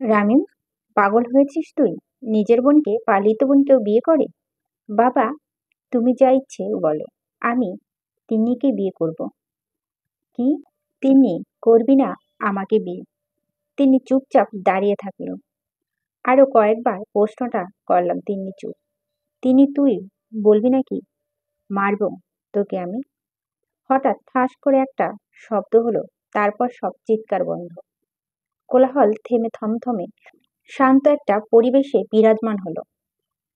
রামিম, পাগল হয়েছিস তুই? নিজের বোনকে পালিত বোন কেউ বিয়ে করে? বাবা, তুমি যা ইচ্ছে বলো, আমি তিন্নিকে বিয়ে করব। কি? তিন্নি করবি না আমাকে বিয়ে? তিনি চুপচাপ দাঁড়িয়ে থাকলো। আরো কয়েকবার প্রশ্নটা করলাম, তিন্নি চুপ। তিনি, তুই বলবি নাকি? মারবো তোকে আমি। হঠাৎ ঠাস করে একটা শব্দ হলো, তারপর সব চিৎকার বন্ধ। কোলাহল থেমে থমথমে শান্ত একটা পরিবেশে বিরাজমান হলো।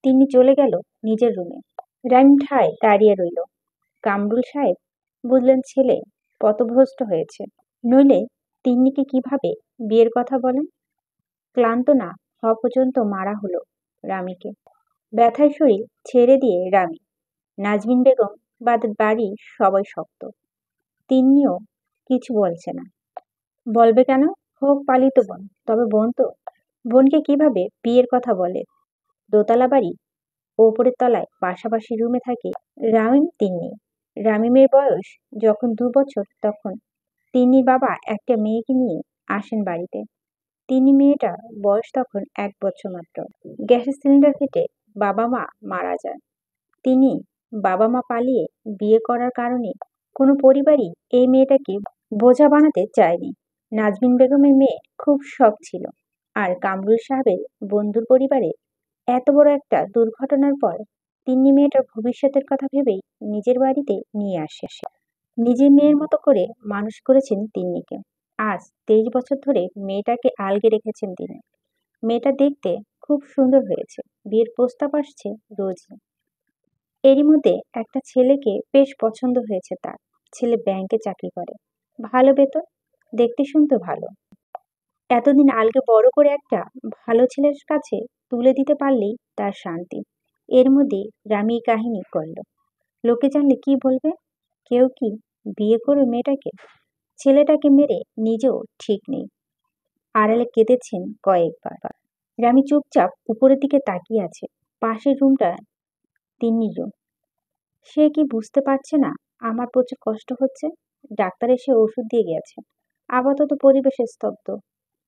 তিনি চলে গেল নিজের রুমে। রাইম ঠায় দাঁড়িয়ে রইল। কামরুল সাহেব বুঝলেন ছেলে পথভ্রষ্ট হয়েছে, নইলে তিন্নিকে কিভাবে বিয়ের কথা বলেন। ক্লান্ত না হওয়া পর্যন্ত মারা হলো রামিকে। ব্যথায় শরীর ছেড়ে দিয়ে রামি, নাজমিন বেগম বাদে বাড়ির সবাই শক্ত। তিন্নিও কিছু বলছে না। বলবে কেন? হোক পালিত বোন, তবে বোন তো। বোনকে কিভাবে বিয়ের কথা বলে? দোতলা বাড়ি, ওপরের তলায় পাশাপাশি রুমে থাকে রামিম, তিন্নি। রামিমের বয়স যখন 2 বছর, তখন তিন্নির বাবা একটা মেয়েকে নিয়ে আসেন বাড়িতে। তিন্নি মেয়েটার বয়স তখন 1 বছর মাত্র। গ্যাসের সিলিন্ডার ফেটে বাবা মা মারা যায়। তিনি বাবা মা পালিয়ে বিয়ে করার কারণে কোনো পরিবারই এই মেয়েটাকে বোঝা বানাতে চায়নি। নাজমিন বেগমের মেয়ে খুব শখ ছিল, আর কামরুল সাহেবের বন্ধুর পরিবারে এত বড় একটা দুর্ঘটনার পর তিন্নি মেয়েটার ভবিষ্যতের কথা ভেবেই নিজের বাড়িতে নিয়ে আসে। নিজের মেয়ের মতো করে মানুষ করেছেন তিন্নিকে। আজ 23 বছর ধরে মেয়েটাকে আলগে রেখেছেন তিনি। মেয়েটা দেখতে খুব সুন্দর হয়েছে। বিয়ের প্রস্তাব আসছে রোজই। এরই মধ্যে একটা ছেলেকে বেশ পছন্দ হয়েছে তার। ছেলে ব্যাংকে চাকরি করে, ভালো বেতন, দেখতে শুনতে ভালো। এতদিন আলগে বড় করে একটা ভালো ছেলের কাছে তুলে দিতে পারলেই তার শান্তি। এর মধ্যে রামি এই কাহিনী করল। লোকে জানলে কি বলবে? কেউ কি বিয়ে করে মেয়েটাকে? ছেলেটাকে মেরে নিজেও ঠিক নেই। আড়ালে কেঁদেছেন কয়েকবার। রামি চুপচাপ উপরের দিকে তাকিয়ে আছে। পাশের রুমটা তিন্নির রুম। সে কি বুঝতে পারছে না আমার প্রচুর কষ্ট হচ্ছে? ডাক্তার এসে ওষুধ দিয়ে গেছে। আপাতত পরিবেশ স্তব্ধ।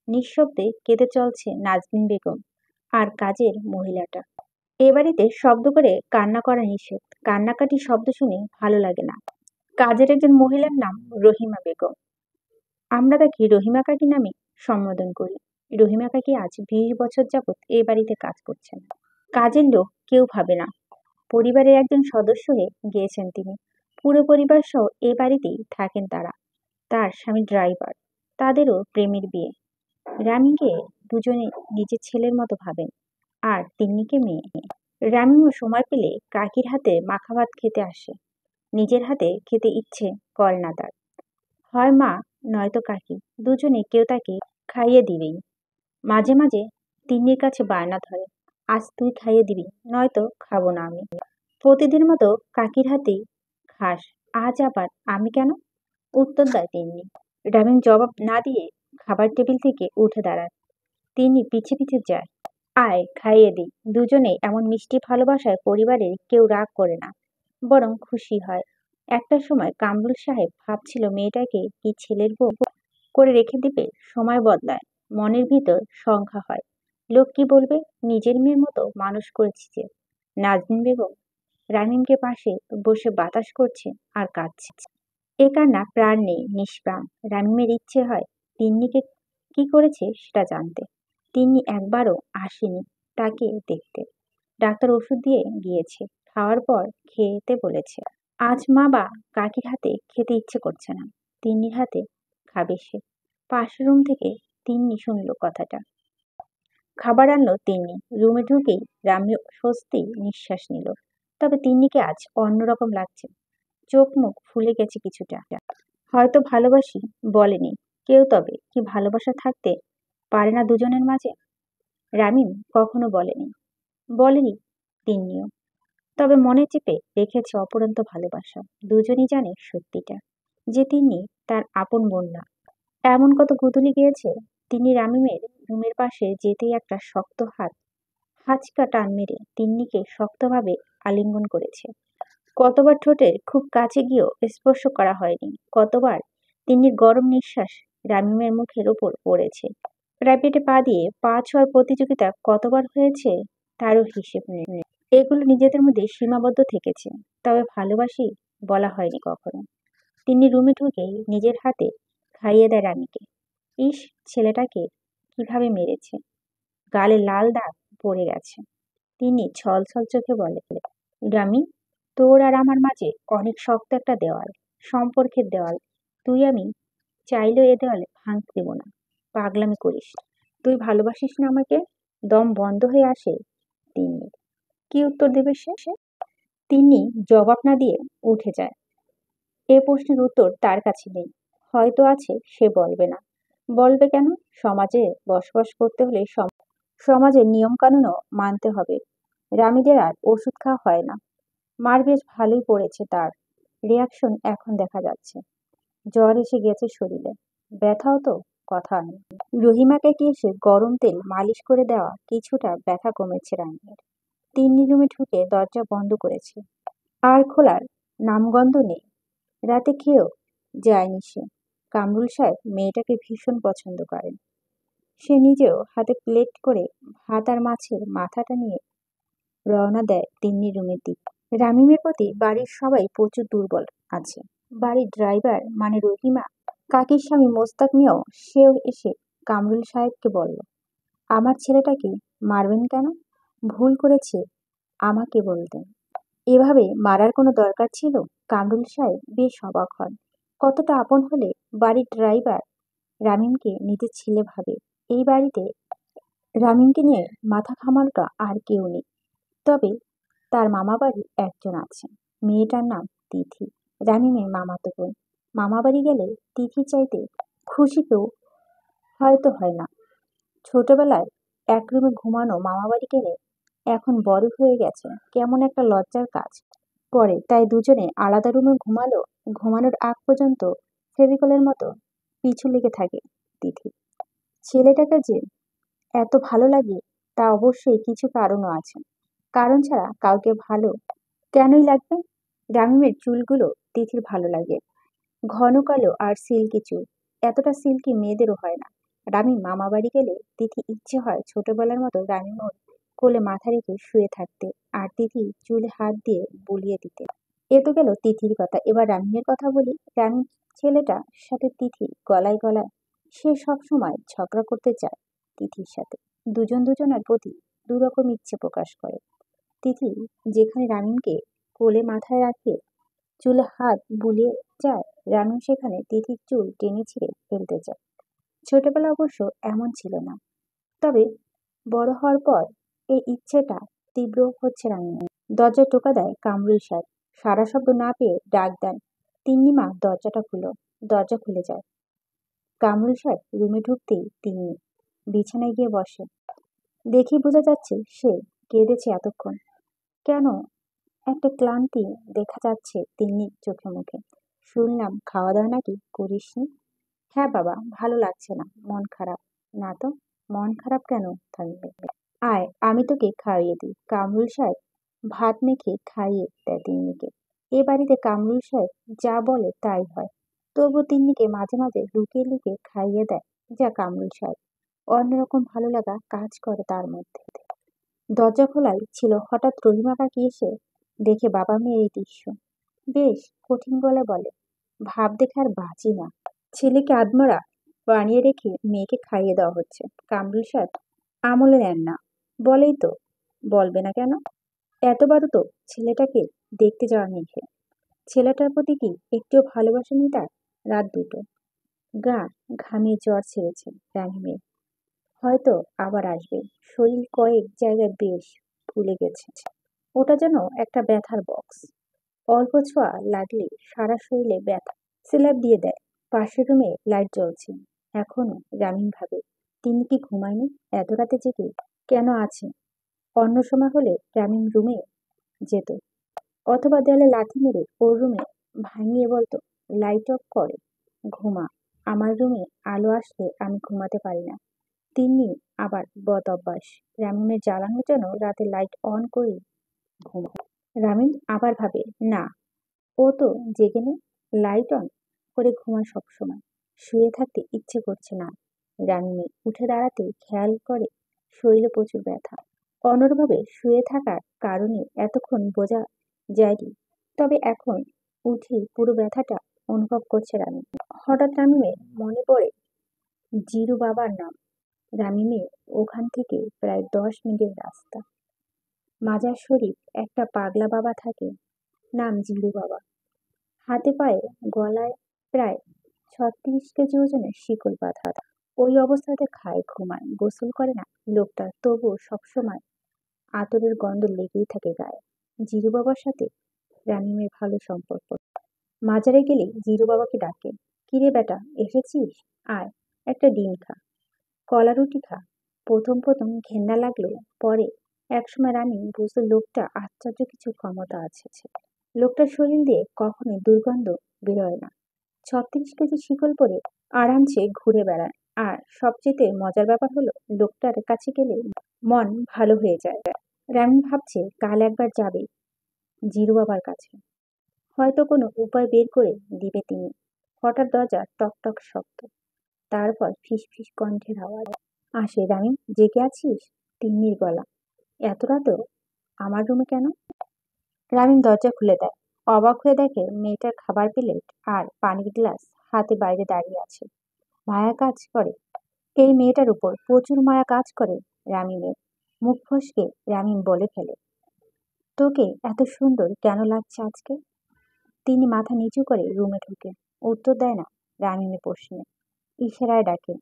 নিঃশব্দে কেঁদে চলছে নাজমিন বেগম আর কাজের মহিলাটা। এ বাড়িতে শব্দ করে কান্না করা নিষেধ। কান্নাকাটি শব্দ শুনে ভালো লাগে না। কাজের একজন মহিলার নাম রহিমা বেগম। আমরা তাকে রহিমা কাকি নামে সম্বোধন করি। রহিমা কাকি আজ 20 বছর যাবৎ এই বাড়িতে কাজ করছেন। কাজের লোক কেউ ভাবে না, পরিবারের একজন সদস্য হয়ে গিয়েছেন তিনি। পুরো পরিবার সহ এ বাড়িতেই থাকেন তারা। তার স্বামী ড্রাইভার। তাদেরও প্রেমের বিয়ে। রামিকে দুজনে নিজের ছেলের মতো ভাবেন, আর তিন্নিকে মেয়ে। রামিও সময় পেলে কাকির হাতে মাখা ভাত খেতে আসে। নিজের হাতে খেতে ইচ্ছে করে না তার। হয় মা নয়তো কাকি, দুজনে কেউ তাকে খাইয়ে দিবেই। মাঝে মাঝে তিন্নির কাছে বায়না ধরে, আজ তুই খাইয়ে দিবি, নয়তো খাবো না আমি। প্রতিদিন মতো কাকির হাতেই খাস, আজ আবার আমি কেন? উত্তর দেয় তিন্নি। রামিম জবাব না দিয়ে খাবার টেবিল থেকে উঠে দাঁড়ায়। তিনি পিছে পিছে যায়। আয় খাইয়ে দিই। দুজনেই এমন মিষ্টি ভালোবাসায় পরিবারের কেউ রাগ করে না, বরং খুশি হয়। একটা সময় কামরুল সাহেব ভাবছিল মেয়েটাকে কি ছেলের বউ করে রেখে দিবে। সময় বদলায়, মনের ভিতর সংখ্যা হয়। লোক কি বলবে? নিজের মেয়ের মতো মানুষ করেছি যে। নাজমিন বেগম রামিমকে পাশে বসে বাতাস করছে আর কাঁদছে। এ কান্না প্রাণ নেই, নিষ্প্রাণ। রামিমের ইচ্ছে হয় তিন্নিকে কি করেছে সেটা জানতে। তিন্নি একবারও আসেনি তাকে দেখতে। ডাক্তার ওষুধ দিয়ে গিয়েছে, খাওয়ার পর খেতে বলেছে। আজ মা বা কাকির হাতে খেতে ইচ্ছে করছে না। তিন্নির হাতে খাবে সে। পাশের রুম থেকে তিন্নি শুনল কথাটা। খাবার আনলো তিন্নি। রুমে ঢুকেই রামি স্বস্তি নিঃশ্বাস নিল। তবে তিন্নিকে আজ অন্যরকম লাগছে। চোখ মুখ ফুলে গেছে কিছুটা। হয়তো ভালোবাসি বলেনি কেউ, তবে কি ভালোবাসা থাকতে পারে না দুজনের মাঝে? রামিম কখনো বলেনি, বলেনি তিন্নিও। তবে মনে চেপে রেখেছে অপরন্ত ভালোবাসা। দুজনই জানে সত্যিটা, যে তিন্নি তার আপন বোন না। এমন কত গুদুলি গিয়েছে। তিনি রামিমের রুমের পাশে যেতেই একটা শক্ত হাত হাঁচকা টান মেরে তিন্নিকে শক্তভাবে আলিঙ্গন করেছে। কতবার ঠোঁটের খুব কাছে গিয়েও স্পর্শ করা হয়নি। কতবার তিন্নির গরম নিঃশ্বাস রামিমের মুখের ওপর পড়েছে। প্রাইভেটে পা দিয়ে পা ছোঁয়ার প্রতিযোগিতা কতবার হয়েছে তারও হিসেব নেই। এগুলো নিজেদের মধ্যে সীমাবদ্ধ থেকেছে, তবে ভালোবাসি বলা হয়নি কখনো। তিনি রুমে ঢুকেই নিজের হাতে খাইয়ে দেয় রানীকে। ইস, ছেলেটাকে কিভাবে মেরেছে! গালে লাল দাগ পড়ে গেছে। তিনি ছলছল চোখে বলে, রামি, তোর আর আমার মাঝে অনেক শক্ত একটা দেওয়াল, সম্পর্কের দেওয়াল। তুই আমি চাইলেও এ দেওয়ালে ভাঙতে দেব না। পাগলামি করিস না। তুই ভালোবাসিস না আমাকে? দম বন্ধ হয়ে আসে তিনি। কি উত্তর দেবে সে? তিনি জবাব না দিয়ে উঠে যায়। এ প্রশ্নের উত্তর তার কাছে নেই। হয়তো আছে, সে বলবে না। বলবে কেন? সমাজে বসবাস করতে হলে সমাজের নিয়মকানুনও মানতে হবে। রামিদের আর ওষুধ খাওয়া হয় না। মার বেশ ভালোই পড়েছে তার। রিয়াকশন এখন দেখা যাচ্ছে। জ্বর এসে গেছে শরীরে। ব্যথাও তো কথা নেই। রহিমাকে কি এসে গরম তেল মালিশ করে দেওয়া কিছুটা ব্যথা কমেছে রানীর। তিন্নি রুমে ঢুকে দরজা বন্ধ করেছে। আর খোলার নামগন্ধ নেই। রাতে খেয়েও যায়নি সে। কামরুল সাহেব মেয়েটাকে ভীষণ পছন্দ করেন। সে নিজেও হাতে প্লেট করে ভাত আর মাছের মাথাটা নিয়ে রওনা দেয় তিন্নি রুমের দিকে। রামিমের প্রতি বাড়ির সবাই প্রচুর দুর্বল আছে। বাড়ির ড্রাইভার মানে রহিমা কাকির স্বামী মোস্তাক মিয়াও সেও এসে কামরুল সাহেবকে বলল, আমার ছেলেটাকে মারবেন কেন? ভুল করেছে, আমাকে বলতেন। এভাবে মারার কোনো দরকার ছিল? কামরুল সাহেব বেশ অবাক হন। কতটা আপন হলে বাড়ির ড্রাইভার রামিমকে নিজের ছেলে ভাবে। এই বাড়িতে রামিমকে নিয়ে মাথা ঘামানোটা আর কেউ নেই। তবে তার মামাবাড়ি একজন আছে। মেয়েটার নাম তিথি, রামিমের মামাতো বোন। মামাবাড়ি গেলে তিথি চাইতে খুশি কেউ হয়তো হয় না। ছোটবেলায় এক রুমে ঘুমানো মামাবাড়ি গেলে এখন বড় হয়ে গেছে কেমন একটা লজ্জার কাজ করে। তাই দুজনে আলাদা রুমে ঘুমানোর আগ পর্যন্ত ফেভিকলের মতো পিছু লেগে থাকে তিথি। ছেলেটাকে যে এত ভালো লাগে তা অবশ্যই কিছু কারণও আছে। কারণ ছাড়া কাউকে ভালো কেনই লাগবে? রামিমের চুলগুলো তিথির ভালো লাগে। ঘন কালো আর সিল্কি চুল। এতটা সিল্কি মেয়েদেরও হয় না। রামিম মামাবাড়ি গেলে তিথি ইচ্ছে হয় ছোটবেলার মতো রামিম কোলে মাথা রেখে শুয়ে থাকতে, আর তিথি চুলে হাত দিয়ে বুলিয়ে দিতে। এ তো গেল তিথির কথা। এবার রামিমের কথা বলি। রামিম ছেলেটার সাথে তিথি গলায় গলায়। সে সব সময় ঝগড়া করতে চায় তিথির সাথে। দুজন দুজনের প্রতি দুরকম ইচ্ছে প্রকাশ করে। তিথি যেখানে রামিমকে কোলে মাথায় রাখে চুলে হাত বুলিয়ে যায়, রামিম সেখানে তিথির চুল টেনে ছিঁড়ে ফেলতে চায়। ছোটবেলা অবশ্য এমন ছিল না, তবে বড় হওয়ার পর এই ইচ্ছেটা তীব্র হচ্ছে রামিমের। দরজায় টোকা দেয় কামরুল সাহেব। সারা শব্দ না পেয়ে ডাক দেন, তিন্নিমা দরজাটা খুলো। দরজা খুলে যায়। কামরুল সাহেব রুমে ঢুকতেই তিন্নি বিছানায় গিয়ে বসে। দেখি বোঝা যাচ্ছে সে কেঁদেছে এতক্ষণ। কেন একটা ক্লান্তি দেখা যাচ্ছে তিন্নির চোখে মুখে। শুনলাম খাওয়া দাওয়া নাকি করিসনি? হ্যাঁ বাবা, ভালো লাগছে না, মন খারাপ। না তো, মন খারাপ কেন থাকবে? আয়, আমি তোকে খাইয়ে দিই। কামরুল সাহেব ভাত মেখে খাইয়ে দেয় তিন্নিকে। এ বাড়িতে কামরুল সাহেব যা বলে তাই হয়। তবু তিন্নিকে মাঝে মাঝে লুকিয়ে লুকিয়ে খাইয়ে দেয় যা কামরুল সাহেব। অন্যরকম ভালো লাগা কাজ করে তার মধ্যে। দরজা খোলাই ছিল, হঠাৎ রহিমা কাকি এসে দেখে বাবা মেয়ের এই দৃশ্য। বেশ কঠিন গলায় বলে, ভাব দেখে আর বাঁচি না। ছেলেকে আধমরা বানিয়ে রেখে মেয়েকে খাইয়ে দেওয়া হচ্ছে। কামরুল সাহেব আমলে নেন না। বলেই তো, বলবে না কেন? এতবারও তো ছেলেটাকে দেখতে যাওয়া নিষেধ। ছেলেটার প্রতি কি একটুও ভালোবাসা নেই তার? রাত দুটো, গা ঘামিয়ে জ্বর ছেড়েছে রাহিমের। হয়তো আবার আসবে। শরীর কয়েক জায়গায় বেশ ফুলে গেছে। ওটা যেন একটা ব্যথার বক্স। অল্প ছোঁয়া লাগলে সারা শরীরে ব্যথা। স্ল্যাব দিয়ে দেয়। পাশের রুমে লাইট জ্বলছে এখনো। রামিম ভাবে, তিনি কি ঘুমায়নি? এত রাতে জেগে কেন আছে? অন্য সময় হলে রামিম রুমে যেত, অথবা দেয়ালে লাথি মেরে ওর রুমে ভাঙিয়ে বলতো, লাইট অফ করে ঘুমা। আমার রুমে আলো আসলে আমি ঘুমাতে পারি না। তিনি আবার বদ অভ্যাস। রামিমের জ্বালানোর জন্য রাতে লাইট অন করে ঘুমায়। রামিম আবার ভাবে, না, ও তো জেগে নেই, লাইট অন করে ঘুমায় সবসময়। শুয়ে থাকতে ইচ্ছে করছে না। রামিনী উঠে দাঁড়াতে খেয়াল করে শরীরে প্রচুর ব্যথা। অনড়ভাবে শুয়ে থাকার কারণে এতক্ষণ বোঝা যায়নি, তবে এখন উঠেই পুরো ব্যথাটা অনুভব করছে রামিনী। হঠাৎ রামিমের মনে পড়ে জিরু বাবার নাম। রামিমের ওখান থেকে প্রায় 10 মিনিটের রাস্তা। মাজার শরীফ একটা পাগলা বাবা থাকে, নাম জিরু বাবা। হাতে পায়ে গলায় প্রায় 36 কেজি ওজনের শিকল বাঁধা। ওই অবস্থাতে খায়, ঘুমায়, গোসল করে না লোকটা, তবুও সবসময় আতরের গন্ধ লেগেই থাকে গায়ে। জিরু বাবার সাথে রামিমের ভালো সম্পর্ক। মাজারে গেলে জিরু বাবাকে ডাকে, কিরে বেটা এসেছিস, আয় একটা ডিম খা, কলা রুটি খা। প্রথম প্রথম ঘেন্না লাগলেও পরে একসময় রামিম বুঝলো লোকটা আশ্চর্য কিছু ক্ষমতা আছে। লোকটার শরীর দিয়ে কখনোই দুর্গন্ধ বেরোয় না। 36 কেজি শিকল পরে আরামসে ঘুরে বেড়ায়। আর সবচেয়ে মজার ব্যাপার হলো লোকটার কাছে গেলে মন ভালো হয়ে যায়। রামিম ভাবছে কাল একবার যাবে জিরু বাবার কাছে, হয়তো কোনো উপায় বের করে দিবে তিনি। হঠাৎ দরজা টক টক শব্দ, তারপর ফিস ফিস কণ্ঠের আওয়াজ। আসে, রামিম জেগে আছিস? তিন্নির গলা। এত রাতেও আমার রুমে কেন? রামিম দরজা খুলে দেয়। অবাক হয়ে দেখে মেয়েটার খাবার প্লেট আর পানির গ্লাস হাতে বাইরে দাঁড়িয়ে আছে। মায়া কাজ করে এই মেয়েটার উপর, প্রচুর মায়া কাজ করে রামিমের। মুখ ফসকে রামিম বলে ফেলে, তোকে এত সুন্দর কেন লাগছে আজকে? তিনি মাথা নিচু করে রুমে ঢুকে। উত্তর দেয় না রামিমের প্রশ্নে, ইশারায় ডাকে,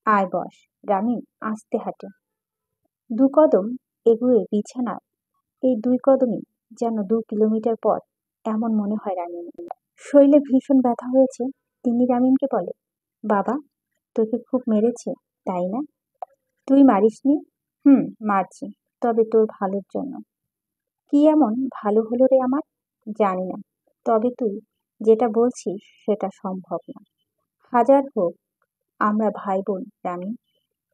আয় বস। রামিম আস্তে হাঁটে, 2 কদম এগুয়ে বিছানার। এই 2 কদমই যেন 2 কিলোমিটার পথ, এমন মনে হয় রামিমের। শরীরে ভীষণ ব্যথা হয়েছে। তিনি রামিমকে বলে, বাবা তোকে খুব মেরেছে তাই না? তুই মারিসনি? হুম, মারছি, তবে তোর ভালোর জন্য। কি এমন ভালো হলো রে আমার? জানি না, তবে তুই যেটা বলছিস সেটা সম্ভব না। হাজার হোক আমরা ভাই বোন রামি,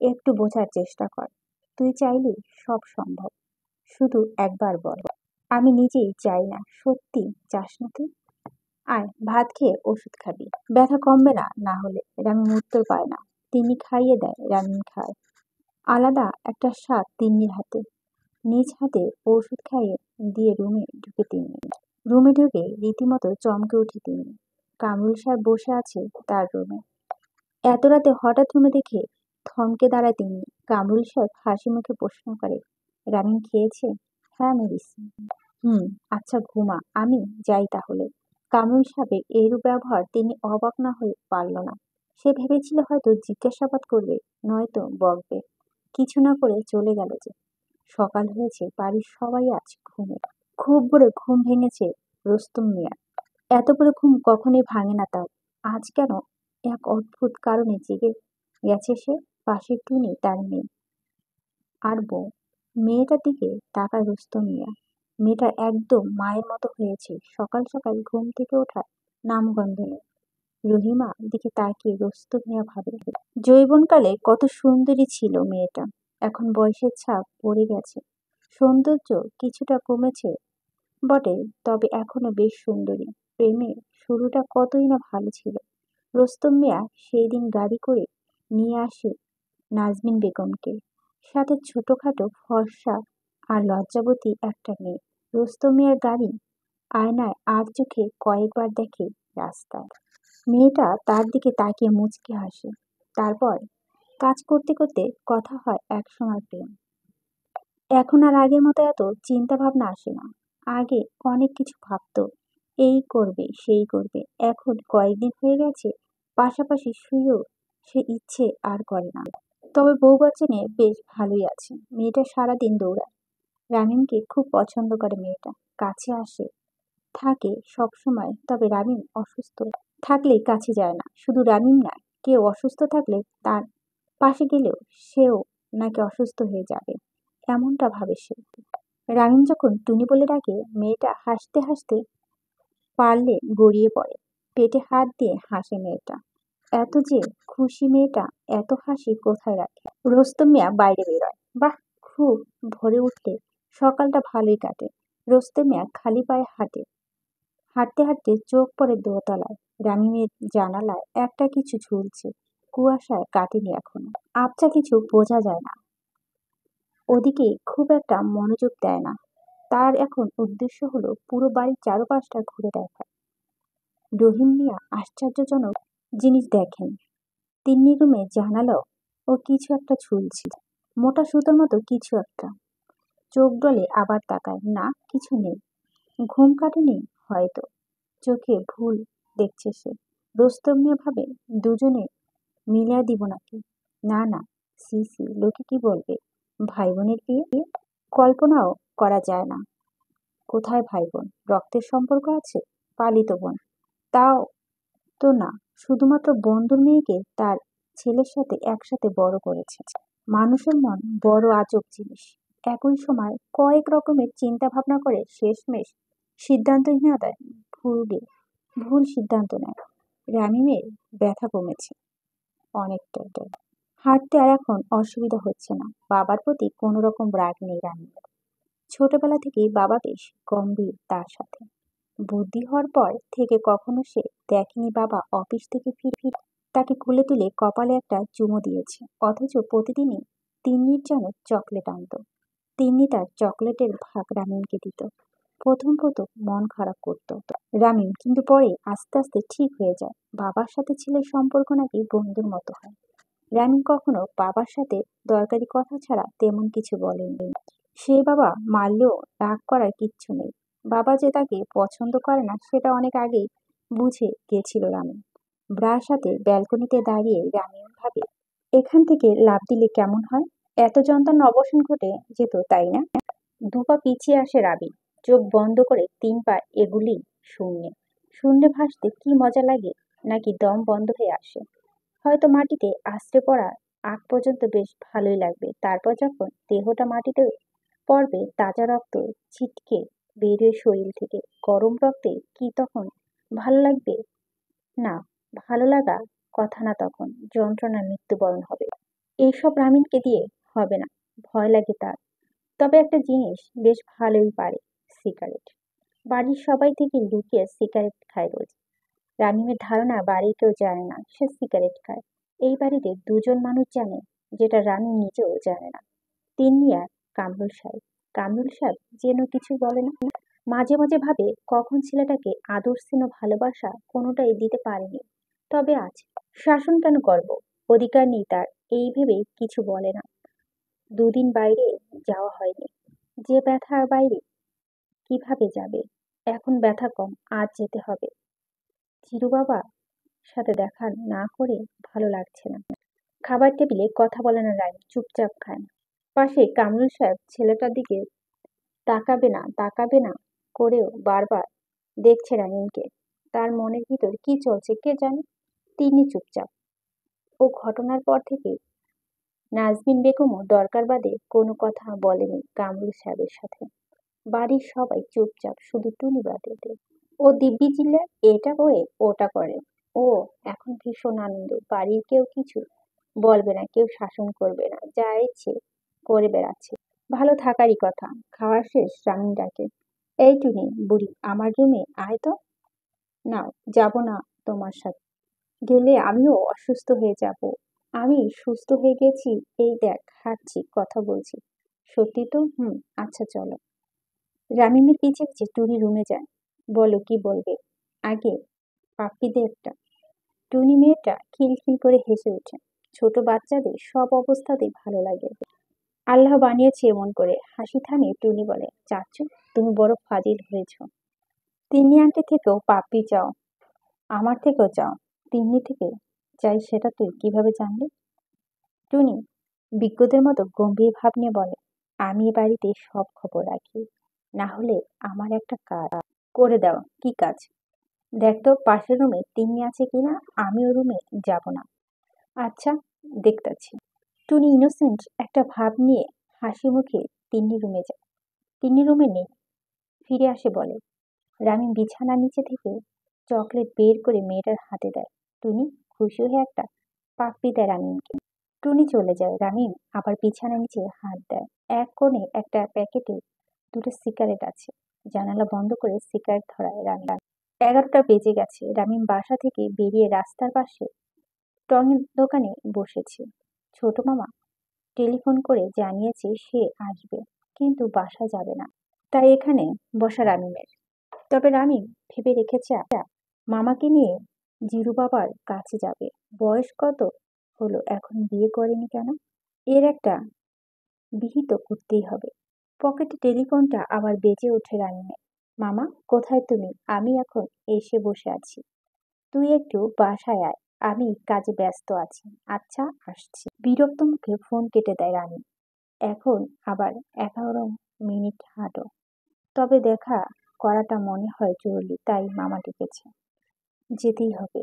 একটু বোঝার চেষ্টা কর। তুই চাইলেই সব সম্ভব, শুধু একবার বল। আমি নিজেই চাই না। সত্যি চাস না তুই? আয় ভাত খেয়ে ওষুধ খাবি, ব্যথা কমবে না না হলে। রামিম উত্তর পায় না। তিনি খাইয়ে দেয়, রামিম খায়। আলাদা একটা স্বাদ তিন্নির হাতে। নিজ হাতে ওষুধ খাইয়ে দিয়ে রুমে ঢুকে তিন্নি। রুমে ঢুকে রীতিমতো চমকে উঠে তিনি। কামরুল সাহেব বসে আছে তার রুমে। এত রাতে হঠাৎ রুমে দেখে থমকে দাঁড়ায় তিনি। কামরুল সাহেব হাসি মুখে প্রশ্ন করে, রামিম খেয়েছে? হ্যাঁ মেডিসিন। হুম, আচ্ছা ঘুমা, আমি যাই তাহলে। কামরুল সাহেবের এইরূপ ব্যবহার তিনি অবাক না হয়ে পারল না। সে ভেবেছিল হয়তো জিজ্ঞাসাবাদ করবে, নয়তো বকবে। কিছু না করে চলে গেল যে। সকাল হয়েছে, বাড়ির সবাই আজ ঘুমে। খুব ভোরে ঘুম ভেঙেছে রুস্তম মিয়ার। এত ভোরে ঘুম কখনোই ভাঙে না তার। আজ কেন এক অদ্ভুত কারণে জেগে গেছে সে। পাশের টুনি তার মেয়ে আর বউ। মেয়েটার দিকে তাকায় রুস্তম মিয়া। মেয়েটা একদম মায়ের মতো হয়েছে। সকাল সকাল ঘুম থেকে ওঠার নামগন্ধ নেই। রহিমা দিকে তাকিয়ে রুস্তম মিয়া ভাবে, যৌবনকালে কত সুন্দরী ছিল মেয়েটা, এখন বয়সের ছাপ পড়ে গেছে। সৌন্দর্য কিছুটা কমেছে বটে, তবে এখনো বেশ সুন্দরী। প্রেমের শুরুটা কতই না ভালো ছিল। রুস্তম মিয়া সেই দিন গাড়ি করে নিয়ে আসে নাজমিন বেগমকে, সাথে ছোটখাটো ফর্সা আর লজ্জাবতী একটা মেয়ে। রুস্তম মিয়ার গাড়ি আয়নায় আর চোখে কয়েকবার দেখে রাস্তায়। মেয়েটা তার দিকে তাকিয়ে মুচকি হাসে। তারপর কাজ করতে করতে কথা হয় একসময় প্রেম। এখন আর আগের মতো এত চিন্তা ভাবনা আসে না। আগে অনেক কিছু ভাবতো, এই করবে সেই করবে। এখন কয়েকদিন হয়ে গেছে পাশাপাশি শুয়েও সে ইচ্ছে আর করে না। তবে বউ বাচ্চা নিয়ে বেশ ভালোই আছে। মেয়েটা সারাদিন দৌড়ায়। রামিমকে খুব পছন্দ করে মেয়েটা, কাছে আসে, থাকে সব সময়। তবে রামিম অসুস্থ থাকলে কাছে যায় না। শুধু রামিম না, কেউ অসুস্থ থাকলে তার পাশে গেলেও সেও নাকি অসুস্থ হয়ে যাবে, এমনটা ভাবে সে। রামিম যখন টুনি বলে ডাকে, মেয়েটা হাসতে হাসতে পারলে গড়িয়ে পড়ে। পেটে হাত দিয়ে হাসে মেয়েটা। এত যে খুশি মেয়েটা, এত হাসি কোথায় রাখে? রোস্তম মিয়া বাইরে বেরোয়। বাহ, খুব ভোরে উঠলে সকালটা ভালোই কাটে। রোস্তম মিয়া খালি পায়ে হাঁটে। হাঁটতে হাঁটতে চোখ পড়ে দোতলায়। রামিমের জানালায় একটা কিছু ঝুলছে। কুয়াশায় কাটেনি এখনো। আবছা কিছু বোঝা যায় না। ওদিকে খুব একটা মনোযোগ দেয় না। তার এখন উদ্দেশ্য হলো পুরো বাড়ির চারপাশটা ঘুরে দেখা। রহিম মিয়া আশ্চর্যজনক জিনিস দেখেন। তিন্নি রুমে জানালাও ও কিছু একটা ঝুলছিল, মোটা সুতোর মতো কিছু একটা। চোখ ডলে আবার তাকায়, না কিছু নেই। ঘুম কাটেনি হয়তো, চোখে ভুল দেখছে সে। রোস্তম মিয়া ভাবে দুজনে মিলিয়ে দিব নাকি। না না, সি সি, লোকে কি বলবে। ভাই বোনের বিয়ে কল্পনাও করা যায় না। কোথায় ভাই বোন, রক্তের সম্পর্ক আছে? পালিত বোন তাও তো না, শুধুমাত্র বন্ধুর মেয়েকে তার ছেলের সাথে একসাথে বড় করেছে। মানুষের মন বড় আজব জিনিস। একই সময় কয়েক রকমের চিন্তা ভাবনা করে শেষমেশ সিদ্ধান্তহীনতায় ভুলে ভুল সিদ্ধান্ত নেয়। রামিমের ব্যথা কমেছে অনেকটাই। হাঁটতে আর এখন অসুবিধা হচ্ছে না। বাবার প্রতি কোনো রকম রাগ নেই রামিমের। ছোটবেলা থেকেই বাবা বেশ গম্ভীর তার সাথে। বুদ্ধি হওয়ার পর থেকে কখনো সে দেখেনি বাবা অফিস থেকে ফিরে তাকে কোলে তুলে কপালে একটা চুমো দিয়েছে। অথচ প্রতিদিনই তিন্নির জন্য চকলেট আনতো। তিন্নি তার চকলেটের ভাগ রামিমকে দিত। প্রথম প্রথম মন খারাপ করতো রামিম, কিন্তু পরে আস্তে আস্তে ঠিক হয়ে যায়। বাবার সাথে ছেলের সম্পর্ক নাকি বন্ধুর মতো হয়। রামিম কখনো বাবার সাথে দরকারি কথা ছাড়া তেমন কিছু বলেনি। সে বাবা মারলেও রাগ করার কিচ্ছু নেই। বাবা যে তাকে পছন্দ করে না সেটা অনেক আগেই বুঝে গেছিল রামিম। ব্রার সাথে ব্যালকনিতে দাঁড়িয়ে রামিম ভাবে, এখান থেকে লাফ দিলে কেমন হয়? এত যন্ত্রণা অবসান ঘটে যেত, তাই না? দুপা পিছিয়ে আসে রাবি, চোখ বন্ধ করে 3 পা এগুলি শূন্যে। শূন্যে ভাসতে কি মজা লাগে, নাকি দম বন্ধ হয়ে আসে। হয়তো মাটিতে আছড়ে পড়ার আগ পর্যন্ত বেশ ভালোই লাগবে, তারপর যখন দেহটা মাটিতে পড়বে তাজা রক্ত ছিটকে বেরিয়ে শরীর থেকে, গরম রক্তে কি তখন ভালো লাগবে? না, ভালো লাগা কথা না, তখন যন্ত্রণার মৃত্যুবরণ হবে। এইসব রামিনকে দিয়ে হবে না, ভয় লাগে তার। তবে একটা জিনিস বেশ ভালোই পারে, সিগারেট। বাড়ির সবাই থেকে লুকিয়ে সিগারেট খায় রোজ। রামিমের ধারণা বাড়ির কেউ জানে না সে সিগারেট খায়। এই বাড়িতে দুজন মানুষ জানে, যেটা রামিম নিজেও জানে না। তিন্নি আর কামরুল সাহেব। কামরুল সাহেব যেন কিছু বলে না। মাঝে মাঝে ভাবে কখন ছেলেটাকে আদর স্নেহ ভালোবাসা কোনোটাই দিতে পারেনি। তবে আজ শাসন কেন করব, অধিকার নেই তার, এই ভেবে কিছু বলে না। দুদিন বাইরে যাওয়া হয়নি। যে ব্যথার বাইরে কিভাবে যাবে? এখন ব্যথা কম, আজ যেতে হবে। চিরু বাবার সাথে দেখা না করে ভালো লাগছে না। খাবার টেবিলে কথা বলে না রানী, চুপচাপ খান। পাশে কামরুল সাহেব ছেলেটার দিকে তাকাবে না তাকাবে না করেও বারবার দেখছে রানীকে। তার মনের ভিতর কি চলছে কে জানে। তিনি চুপচাপ। ও ঘটনার পর থেকে নাজমিন বেগমও দরকার বাদে কোনো কথা বলেনি কামরুল সাহেবের সাথে। বাড়ির সবাই চুপচাপ, শুধু টুনি বাদে। ও দিব্যি চিল্লায়, এটা করে ওটা করে। ও এখন ভীষণ আনন্দ, বাড়ির কেউ কিছু বলবে না, কেউ শাসন করবে না, যা ইচ্ছে করে বেড়াচ্ছে। ভালো থাকারই কথা। খাওয়া শেষ, রানীন ডাকে, এই টুনি বুড়ি, আমার রুমে আয় তো। না, যাব না তোমার সাথে। গেলে আমিও অসুস্থ হয়ে যাব। আমি সুস্থ হয়ে গেছি, এই দেখ হাঁটছি, কথা বলছি। সত্যি তো? হুম, আচ্ছা চলো। রামিমের পিছে পিছে টুনি রুমে যায়। বলো কি বলবে? আগে পাপ্পিদেরটা। টুনি মেয়েটা খিলখিল করে হেসে ওঠে। ছোট বাচ্চাদের সব অবস্থাতেই ভালো লাগে। আল্লাহ বানিয়েছে এমন করে। হাসি থামিয়ে টুনি বলে, চাচু তুমি বড় ফাজিল হয়েছ। তিন্নি আন্টি থেকেও পাপ্পি চাও, আমার থেকেও চাও। তিন্নি থেকে চাই সেটা তুই কিভাবে জানলি? টুনি বিজ্ঞদের মতো গম্ভীর ভাব নিয়ে বলে, আমি এ বাড়িতে সব খবর রাখি। না হলে আমার একটা কাজ করে দাও। কি কাজ? দেখ তো পাশের রুমে তিন্নি আছে কিনা, আমি ও রুমে যাব না। আচ্ছা, দেখতাছি। টুনি ইনোসেন্ট একটা ভাব নিয়ে হাসি মুখে তিন্নি রুমে যায়। তিন্নি রুমে নেই, ফিরে আসে বলে, রামিম বিছানার নিচে থেকে চকলেট বের করে মেয়েটার হাতে দেয়। টুনি খুশি হয়ে একটা পাপ্পি দেয় রামিমকে। টুনি চলে যায়। রামিম আবার বিছানার নিচে হাত দেয়। এক কোণে একটা প্যাকেটে দুটো সিগারেট আছে। জানালা বন্ধ করে সিগারেট ধরায় রামিম। 11টা বেজে গেছে। রামিম বাসা থেকে বেরিয়ে রাস্তার পাশে টঙের দোকানে বসেছে। ছোট মামা টেলিফোন করে জানিয়েছে সে আসবে, কিন্তু বাসায় যাবে না। তাই এখানে বসা রামিমের। তবে রামিম ভেবে রেখেছে মামাকে নিয়ে জিরু বাবার কাছে যাবে। বয়স কত হলো, এখন বিয়ে করেনি কেন? এর একটা বিহিত করতেই হবে। পকেটে টেলিফোনটা আবার বেজে ওঠে রামিমের। মামা, কোথায় তুমি? আমি এখন এসে বসে আছি, তুই একটু বাসায় আয়, আমি কাজে ব্যস্ত আছি। আচ্ছা, আসছি। বিরক্ত মুখে ফোন কেটে দেয় রামিম। এখন আবার 11 মিনিট হাঁটো। তবে দেখা করাটা মনে হয় জরুরি, তাই মামা ডেকেছে, যেতেই হবে।